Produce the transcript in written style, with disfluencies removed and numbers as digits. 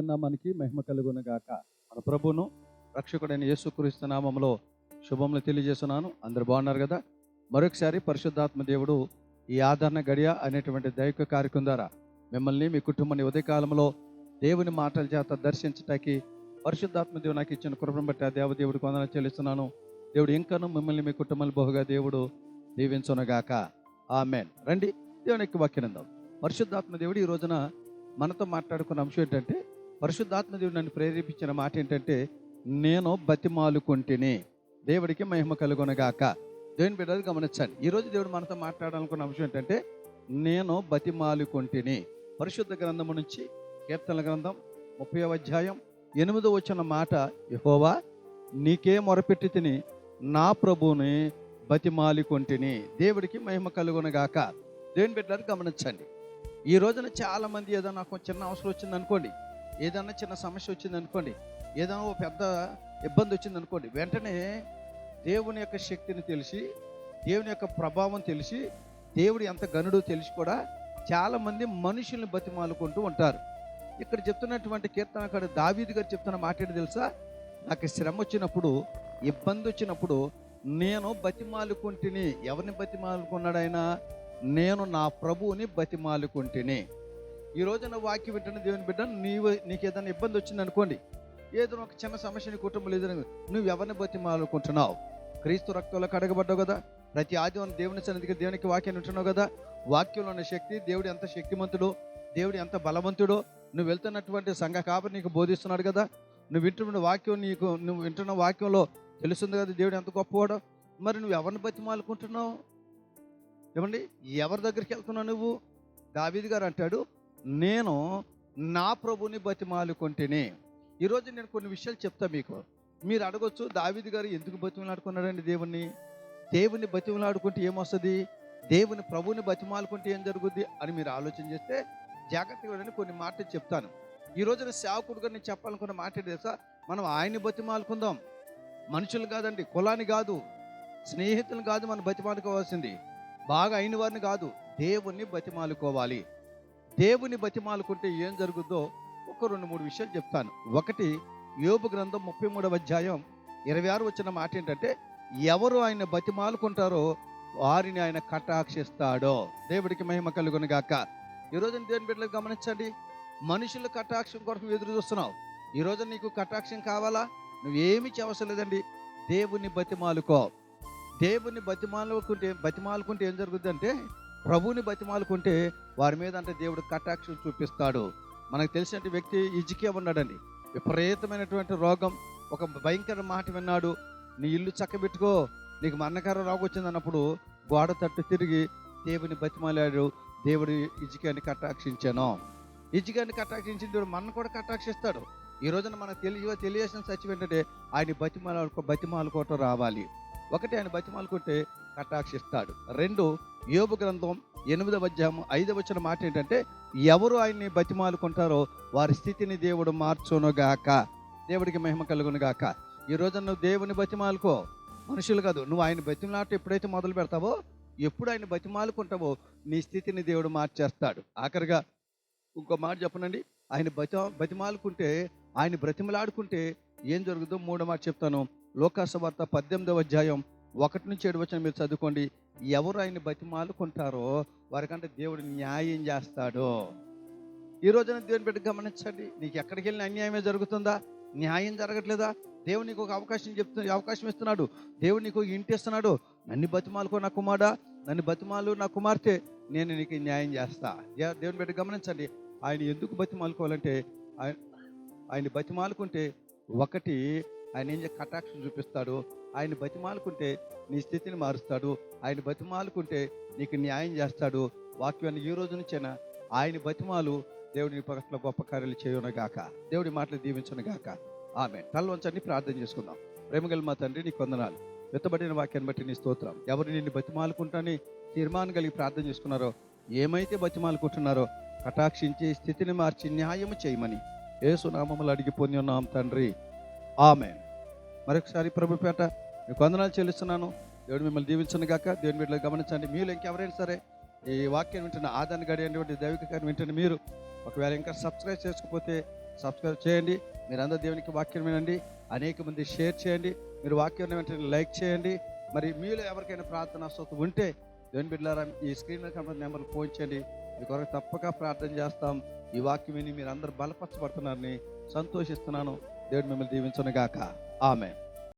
దేవుని నామానికి మహిమ కలుగును గాక. మన ప్రభువును రక్షకుడైన యేసుక్రీస్తు నామములో శుభములు తెలియజేస్తున్నాను. అందరు బాగున్నారు కదా? మరొకసారి పరిశుద్ధాత్మ దేవుడు ఈ ఆదరణ గడియ అనేటువంటి దైవిక కార్యక్రమం ద్వారా మిమ్మల్ని మీ కుటుంబాన్ని ఉదయకాలంలో దేవుని మాటల చేత దర్శించటానికి పరిశుద్ధాత్మ దేవుడు నాకు ఇచ్చిన కృపను బట్టి ఆ దేవదేవుడికి వందనాలు చెల్లిస్తున్నాను. దేవుడు ఇంకను మిమ్మల్ని మీ కుటుంబాన్ని బహుగా దేవుడు దీవించునుగాక. ఆమేన్. రండి దేవుని యొక్క వాక్యానందాం. పరిశుద్ధాత్మ దేవుడు ఈ రోజున మనతో మాట్లాడుకున్న అంశం ఏంటంటే, పరిశుద్ధాత్మ దేవుడు నన్ను ప్రేరేపించిన మాట ఏంటంటే, నేను బతిమాలుకుంటేనే. దేవుడికి మహిమ కలుగునుగాక. దేవుని బిడ్డలు గమనించండి. ఈరోజు దేవుడు మనతో మాట్లాడాలనుకున్న అంశం ఏంటంటే, నేను బతిమాలుకుంటేనే. పరిశుద్ధ గ్రంథము నుంచి కీర్తనల గ్రంథం 30వ అధ్యాయం 8వ వచన మాట, యెహోవా నీకే మొరపెట్టి తిని నా ప్రభువుని బతిమాలుకుంటేనే. దేవుడికి మహిమ కలుగునుగాక. దేవుని బిడ్డలు గమనించండి. ఈ రోజున చాలామంది ఏదైనా నాకు చిన్న అవసరం వచ్చింది అనుకోండి, ఏదైనా చిన్న సమస్య వచ్చింది అనుకోండి, ఏదైనా ఓ పెద్ద ఇబ్బంది వచ్చింది అనుకోండి, వెంటనే దేవుని యొక్క శక్తిని తెలిసి, దేవుని యొక్క ప్రభావం తెలిసి, దేవుడు ఎంత గనుడో తెలిసి కూడా చాలామంది మనుషుల్ని బతిమాలుకుంటూ ఉంటారు. ఇక్కడ చెప్తున్నటువంటి కీర్తనకారుడు దావీదు గారు చెప్తున్న మాట ఏంటి తెలుసా? నాకు శ్రమ వచ్చినప్పుడు, ఇబ్బంది వచ్చినప్పుడు నేను బతిమాలుకుంటేనే. ఎవరిని బతిమాలుకున్నాడు ఆయన? నేను నా ప్రభువుని బతిమాలుకుంటేనే. ఈ రోజున వాక్యం వింటున్న దేవుని బిడ్డ, నీకు ఏదైనా ఇబ్బంది వచ్చింది అనుకోండి, ఏదైనా ఒక చిన్న సమస్య నీ కుటుంబంలో ఏదైనా, నువ్వు ఎవరిని బతిమాలుకుంటున్నావు? క్రీస్తు రక్తంలో కడగబడ్డావు కదా. ప్రతి ఆదివారం దేవుని సన్నిధికి దేవునికి వాక్యాన్ని వింటున్నావు కదా. వాక్యంలో ఉన్న శక్తి, దేవుడు ఎంత శక్తిమంతుడో, దేవుడు ఎంత బలవంతుడో నువ్వు వెళ్తున్నటువంటి సంఘ కాబట్టి నీకు బోధిస్తున్నాడు కదా. నువ్వు వింటున్న వాక్యం, నువ్వు వింటున్న వాక్యంలో తెలుస్తుంది కదా దేవుడు ఎంత గొప్పవాడో. మరి నువ్వు ఎవరిని బతిమాలుకుంటున్నావు? ఏమండి, ఎవరి దగ్గరికి వెళ్తున్నావు నువ్వు? దావీదు గారు అంటాడు, నేను నా ప్రభుని బతిమాలుకుంటేనే. ఈరోజు నేను కొన్ని విషయాలు చెప్తా మీకు. మీరు అడగొచ్చు, దావీదు గారు ఎందుకు బతిమలాడుకున్నాడండి దేవుణ్ణి? దేవుని బతిమలాడుకుంటే ఏమొస్తుంది? దేవుని ప్రభుని బతిమాలుకుంటే ఏం జరుగుద్ది అని మీరు ఆలోచన చేస్తే జాగ్రత్తగా కొన్ని మాటలు చెప్తాను. ఈ రోజున సేవకుడుగా నేను చెప్పాలనుకున్న మాట ఏంటి తెలుసా? మనం ఆయన్ని బతిమాలుకుందాం. మనుషులు కాదండి, కులాన్ని కాదు, స్నేహితులను కాదు మనం బతిమాలుకోవాల్సింది, బాగా అయిన వారిని కాదు, దేవుణ్ణి బతిమాలుకోవాలి. దేవుని బతిమాలుకుంటే ఏం జరుగుద్దో ఒక 2-3 విషయాలు చెప్తాను. ఒకటి, యోబు గ్రంథం 33వ అధ్యాయం 26 వచ్చిన మాట ఏంటంటే, ఎవరు ఆయన బతిమాలుకుంటారో వారిని ఆయన కటాక్షిస్తాడో. దేవుడికి మహిమ కలుగునుగాక. ఈరోజు దేవుని బిడ్డలకు గమనించండి, మనుషుల కటాక్షం కొరకు ఎదురు చూస్తున్నావు. ఈరోజు నీకు కటాక్షం కావాలా? నువ్వేమీ అవసరం లేదండి, దేవుని బతిమాలుకో. దేవుని బతిమాలుకుంటే ఏం జరుగుద్ది అంటే, ప్రభువుని బతిమాలుకుంటే వారి మీద అంటే దేవుడు కటాక్షం చూపిస్తాడు. మనకు తెలిసిన వ్యక్తి హిజ్కియా ఉన్నాడండి. విపరీతమైనటువంటి రోగం, ఒక భయంకర మాట విన్నాడు, నీ ఇల్లు చక్కబెట్టుకో, నీకు మరణకర రోగం వచ్చింది అన్నప్పుడు గోడ తట్టు తిరిగి దేవుని బతిమాలాడు. దేవుడు హిజ్కియాని కటాక్షించాను. హిజ్కియాని కటాక్షించిన దేవుడు మన కూడా కటాక్షిస్తాడు. ఈ రోజున మనకు తెలియాల్సిన సత్యం ఏంటంటే, ఆయన బతిమాలుకోవటం రావాలి. ఒకటి, ఆయన బతిమాలుకుంటే కటాక్షిస్తాడు. 2, యోబు గ్రంథం 8వ అధ్యాయం 5వ వచన మాట ఏంటంటే, ఎవరు ఆయన్ని బతిమాలుకుంటారో వారి స్థితిని దేవుడు మార్చునుగాక. దేవుడికి మహిమ కలుగునుగాక. ఈ రోజున నువ్వు దేవుని బతిమాలుకో, మనుషులు కాదు. నువ్వు ఆయన బతిమాలట ఎప్పుడైతే మొదలు పెడతావో, ఎప్పుడు ఆయన బతిమాలుకుంటావో నీ స్థితిని దేవుడు మార్చేస్తాడు. ఆఖరిగా ఇంకో మాట చెప్పనండి, ఆయన బతిమాలుకుంటే, ఆయన బ్రతిమలాడుకుంటే ఏం జరుగుతుందో 3వ మాట చెప్తాను. లోకాసు వార్త 18వ అధ్యాయం 1-7 వచనం మీరు చదువుకోండి. ఎవరు ఆయన బతిమాలుకుంటారో వారికంటే దేవుడు న్యాయం చేస్తాడు. ఈ రోజున దేవుని బిడ్డ గమనించండి, నీకు ఎక్కడికి వెళ్ళిన అన్యాయమే జరుగుతుందా? న్యాయం జరగట్లేదా? దేవుడు నీకు ఒక అవకాశం ఇస్తున్నాడు. దేవుడు నీకు ఇంటి ఇస్తున్నాడు. నన్ను బతిమాలుకో నా కుమారుడా, నన్ను బతిమాలు నా కుమార్తె, నేను నీకు న్యాయం చేస్తా. దేవుని బిడ్డ గమనించండి, ఆయన ఎందుకు బతిమాలుకోవాలంటే, ఆయన బతిమాలుకుంటే ఒకటి, ఆయన ఏం కటాక్షం చూపిస్తాడు. ఆయన బతిమాలుకుంటే నీ స్థితిని మారుస్తాడు. ఆయన బతిమాలుకుంటే నీకు న్యాయం చేస్తాడు. వాక్యాన్ని ఈ రోజు నుంచైనా ఆయన బతిమాలు. దేవుడి నీ పట్ల గొప్ప కార్యాలు చేయునుగాక. దేవుడి మాటలు దీవించునుగాక. ఆమేన్. తల వంచండి, ప్రార్థన చేసుకుందాం. ప్రేమగల మా తండ్రి, నీకు వందనాలు. వెత్తబడిన వాక్యాన్ని బట్టి నీ స్తోత్రం. ఎవరు నిన్ను బతిమాలుకుంటాని తీర్మానం కలిగి ప్రార్థన చేసుకున్నారో, ఏమైతే బతిమాలుకుంటున్నారో కటాక్షించి స్థితిని మార్చి న్యాయము చేయమని యేసు నామములో అడిగి పొంది ఉన్నాం తండ్రి. ఆమేన్. మరొకసారి ప్రభుపేట మీకు వందనాలు చెల్లిస్తున్నాను. దేవుడు మిమ్మల్ని దీవించునుగాక. దేవుని బిడ్డలు గమనించండి, మీరు ఇంకెవరైనా సరే ఈ వాక్యం వింటున్న ఆదరణ గడి అనేటువంటి దైవిక కార్యం వింటున్న మీరు ఒకవేళ ఇంకా సబ్స్క్రైబ్ చేసుకోకపోతే సబ్స్క్రైబ్ చేయండి. మీరందరూ దేవునికి వాక్యం వినండి, అనేక మంది షేర్ చేయండి. మీరు వాక్యం వెంటనే లైక్ చేయండి. మరి మీలో ఎవరికైనా ప్రార్థన అవసరం ఉంటే దేవుని బిడ్డలారా, ఈ స్క్రీన్ మీద కనబడిన నెంబర్కి ఫోన్ చేయండి. మీ కొరకు తప్పక ప్రార్థన చేస్తాం. ఈ వాక్యం విని మీరు అందరూ బలపరచబడుతున్నారని సంతోషిస్తున్నాను. దేవుడు మిమ్మల్ని దీవించును గాక. ఆమేన్.